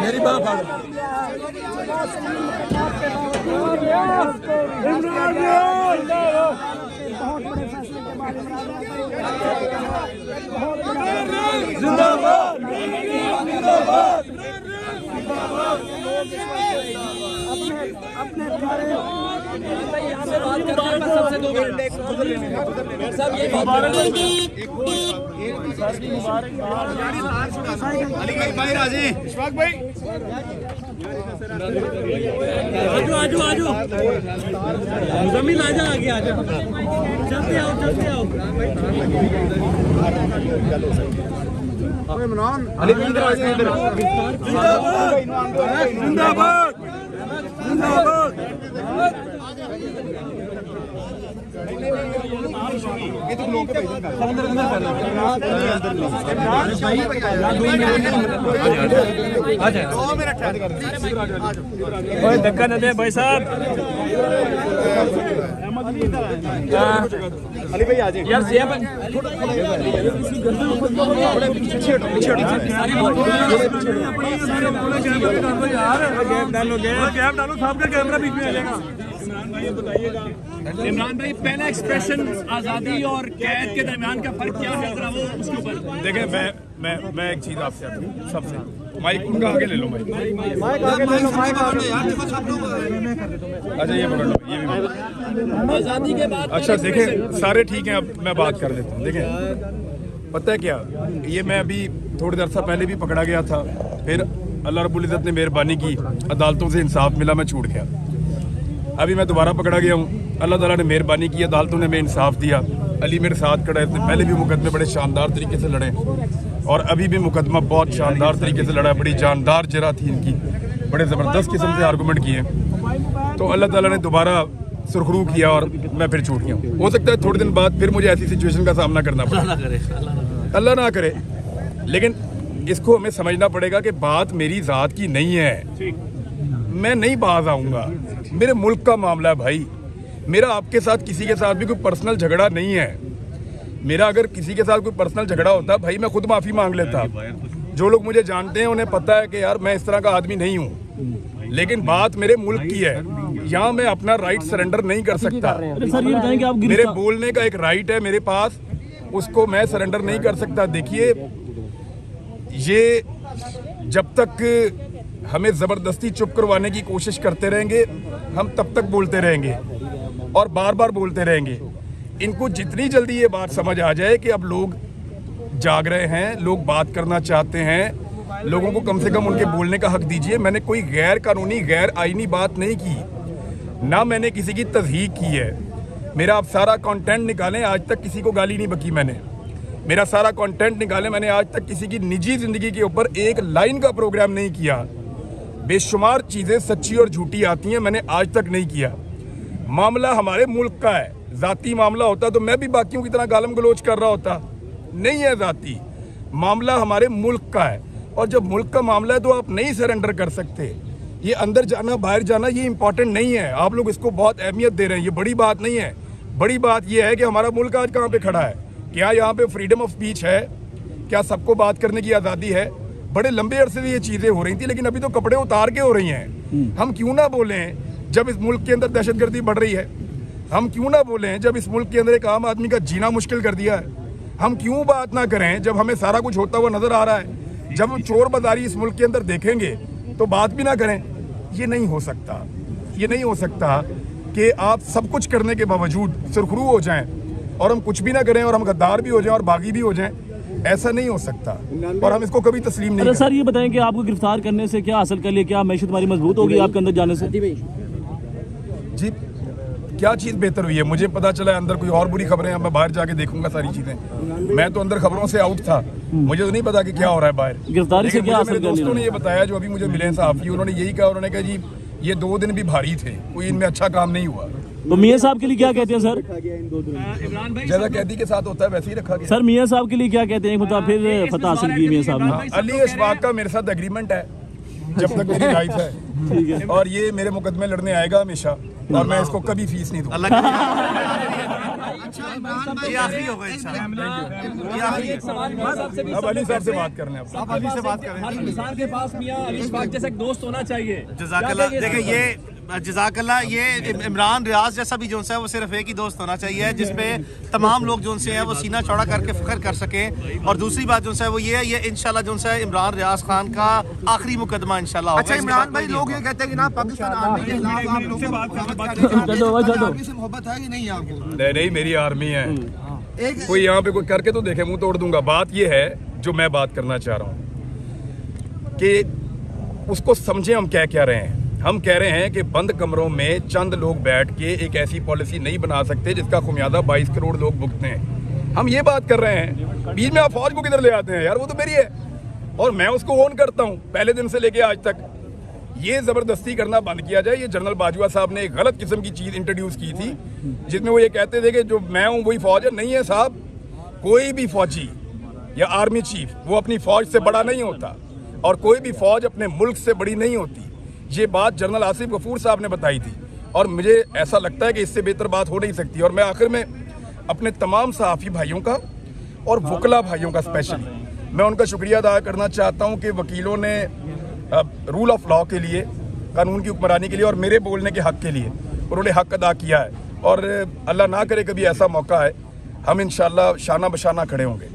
मेरी बात जिंदाबाद जिंदाबाद अपने यहाँ से बात करते हैं सबसे 2 मिनट साहब ये अली भाई बाहर आ जाए इशफाक भाई आजू मुजम्मिल आजा आगे आजा चलते आओ इमरान अली इधर आ जाए इधर जिंदाबाद जिंदाबाद ये तो लोग के अंदर ओए धक्का न दे भाई साहब अली भाई आ जाए यार सीएम गैप डालो साहब का कैमरा बीच में आ जाएगा। इमरान भाई पहला एक्सप्रेशन आज़ादी और कैद के दरमियान का फर्क क्या है, जरा वो उसके ऊपर देखें। मैं एक चीज़ आपसे सबसे माइक उनका आगे ले लो, माइक आगे ले लो, माइक आगे यार देखो सब लोग। अच्छा ये पकड़ लो, ये भी आज़ादी के बाद। अच्छा देखें सारे ठीक हैं, अब मैं बात कर देता हूँ। देखें पता है क्या, ये मैं अभी थोड़ी देर से पहले भी पकड़ा गया था, फिर अल्लाह रब्बुल इज़्ज़त ने मेहरबानी की, अदालतों से इंसाफ मिला, मैं छूट गया। अभी मैं दोबारा पकड़ा गया हूँ, अल्लाह ताला ने मेहरबानी की, अदालतों ने हमें इंसाफ दिया। अली मेरे साथ खड़ा है, पहले भी मुकदमे बड़े शानदार तरीके से लड़े और अभी भी मुकदमा बहुत शानदार तरीके से लड़ा, बड़ी जानदार जरा थी इनकी, बड़े ज़बरदस्त किस्म से आर्गूमेंट किए। तो अल्लाह ताला ने दोबारा सुरखरू किया और मैं फिर छूट गया। हो सकता है थोड़े दिन बाद फिर मुझे ऐसी सिचुएशन का सामना करना पड़े, अल्लाह ना करे, लेकिन इसको हमें समझना पड़ेगा कि बात मेरी ज़ात की नहीं है, मैं नहीं बाज आऊँगा, मेरे मुल्क का मामला है भाई। मेरा आपके साथ किसी के साथ भी कोई पर्सनल झगड़ा नहीं है। मेरा अगर किसी के साथ कोई पर्सनल झगड़ा होता भाई मैं खुद माफ़ी मांग लेता। जो लोग मुझे जानते हैं उन्हें पता है कि यार मैं इस तरह का आदमी नहीं हूँ, लेकिन बात मेरे मुल्क की है, यहाँ मैं अपना राइट सरेंडर नहीं कर सकता। मेरे बोलने का एक राइट है मेरे पास, उसको मैं सरेंडर नहीं कर सकता। देखिए ये जब तक हमें ज़बरदस्ती चुप करवाने की कोशिश करते रहेंगे हम तब तक बोलते रहेंगे और बार बार बोलते रहेंगे। इनको जितनी जल्दी ये बात समझ आ जाए कि अब लोग जाग रहे हैं, लोग बात करना चाहते हैं, लोगों को कम से कम उनके बोलने का हक दीजिए। मैंने कोई गैर कानूनी गैर आईनी बात नहीं की, ना मैंने किसी की तज़हीक की है। मेरा आप सारा कंटेंट निकालें, आज तक किसी को गाली नहीं बकी मैंने। मेरा सारा कंटेंट निकालें, मैंने आज तक किसी की निजी ज़िंदगी के ऊपर एक लाइन का प्रोग्राम नहीं किया। बेशुमार चीज़ें सच्ची और झूठी आती हैं, मैंने आज तक नहीं किया। मामला हमारे मुल्क का है, ज़ाती मामला होता तो मैं भी बाकियों की तरह गालम गलोच कर रहा होता, नहीं है ज़ाती मामला, हमारे मुल्क का है। और जब मुल्क का मामला है तो आप नहीं सरेंडर कर सकते। ये अंदर जाना बाहर जाना ये इंपॉर्टेंट नहीं है, आप लोग इसको बहुत अहमियत दे रहे हैं, ये बड़ी बात नहीं है। बड़ी बात ये है कि हमारा मुल्क आज कहाँ पे खड़ा है, क्या यहाँ पे फ्रीडम ऑफ स्पीच है, क्या सबको बात करने की आज़ादी है। बड़े लंबे अरसे से ये चीज़ें हो रही थी, लेकिन अभी तो कपड़े उतार के हो रही हैं। हम क्यों ना बोलें जब इस मुल्क के अंदर दहशतगर्दी बढ़ रही है, हम क्यों ना बोलें जब इस मुल्क के अंदर एक आम आदमी का जीना मुश्किल कर दिया है, हम क्यों बात ना करें जब हमें सारा कुछ होता हुआ नज़र आ रहा है। जब हम चोर बाजारी इस मुल्क के अंदर देखेंगे तो बात भी ना करें, ये नहीं हो सकता। ये नहीं हो सकता कि आप सब कुछ करने के बावजूद सुरखरू हो जाएं और हम कुछ भी ना करें और हम गद्दार भी हो जाएं और बागी भी हो जाएं, ऐसा नहीं हो सकता और हम इसको कभी तस्लीम नहीं। सर ये बताएं कि आपको गिरफ्तार करने से क्या हासिल कर लिया, क्या मैशत हमारी मजबूत होगी आपके अंदर जाने से? जी क्या चीज़ बेहतर हुई है? मुझे पता चला अंदर कोई और बुरी खबरें, अब मैं बाहर जाके देखूंगा सारी चीज़ें। मैं तो अंदर खबरों से आउट था, मुझे तो नहीं पता कि क्या हो रहा है बाहर। गिरफ्तारी से क्या हासिल कर लिया? दोस्तों ने ये बताया जो अभी मुझे मिले सहाफ़ी, उन्होंने यही कहा, उन्होंने कहा जी ये 2 दिन भी भारी थे, कोई इनमें अच्छा काम नहीं हुआ। तो मियां साहब के लिए क्या कहते हैं सर? इमरान भाई जैसा कैदी के साथ होता है वैसे ही रखा गया। सर मियां साहब के लिए क्या कहते हैं? एक मतलब फिर फतह हासिल की मियां साहब ने। अली अशफाक का मेरे साथ एग्रीमेंट है जब तक मेरी लाइफ है, ठीक है। और ये मेरे मुकदमे लड़ने आएगा हमेशा, और मैं इसको कभी फीस नहीं दूंगा। ये आखिरी होगा इंशाल्लाह। अब अली साहब से बात करने आप अली से बात करें। हर इंसान के पास मियां अली अशफाक जैसा एक दोस्त होना चाहिए। जज़ाकल्लाह। देखिए ये जज़ाकल्लाह, ये इमरान रियाज जैसा भी जो है वो सिर्फ एक ही दोस्त होना चाहिए जिसपे तमाम लोग जो है वो सीना चौड़ा करके फख्र कर सकें। और दूसरी बात जो है वो ये है, ये इंशाल्लाह जो है इमरान रियाज खान का आखिरी मुकदमा इंशाल्लाह होगा। अच्छा इमरान भाई, लोग ये कहते हैं कि ना पाकिस्तान आर्मी के खिलाफ आप लोगों को आर्मी से मोहब्बत है कि नहीं आपको? नहीं, मेरी आर्मी है। कोई यहाँ पे कोई करके तो देखे, मुंह तोड़ दूंगा। बात ये है जो मैं बात करना चाह रहा हूँ कि उसको समझे हम क्या कह रहे हैं। हम कह रहे हैं कि बंद कमरों में चंद लोग बैठ के एक ऐसी पॉलिसी नहीं बना सकते जिसका खुमियाजा 22 करोड़ लोग भुगते हैं। हम ये बात कर रहे हैं। बीच में आप फौज को किधर ले आते हैं यार? वो तो मेरी है और मैं उसको ओन करता हूँ पहले दिन से लेके आज तक। ये ज़बरदस्ती करना बंद किया जाए। ये जनरल बाजवा साहब ने एक गलत किस्म की चीज़ इंट्रोड्यूस की थी जिसमें वो ये कहते थे कि जो मैं हूँ वही फौज है। नहीं है साहब, कोई भी फौजी या आर्मी चीफ वो अपनी फौज से बड़ा नहीं होता, और कोई भी फौज अपने मुल्क से बड़ी नहीं होती। ये बात जनरल आसिफ गफूर साहब ने बताई थी, और मुझे ऐसा लगता है कि इससे बेहतर बात हो नहीं सकती। और मैं आखिर में अपने तमाम सहाफ़ी भाइयों का और वकला भाइयों का स्पेशली मैं उनका शुक्रिया अदा करना चाहता हूँ कि वकीलों ने रूल ऑफ लॉ के लिए, कानून की हुक्मरानी के लिए और मेरे बोलने के हक़ के लिए उन्होंने हक़ अदा किया है। और अल्लाह ना करे कभी ऐसा मौका है, हम इंशाअल्लाह शाना बशाना खड़े होंगे।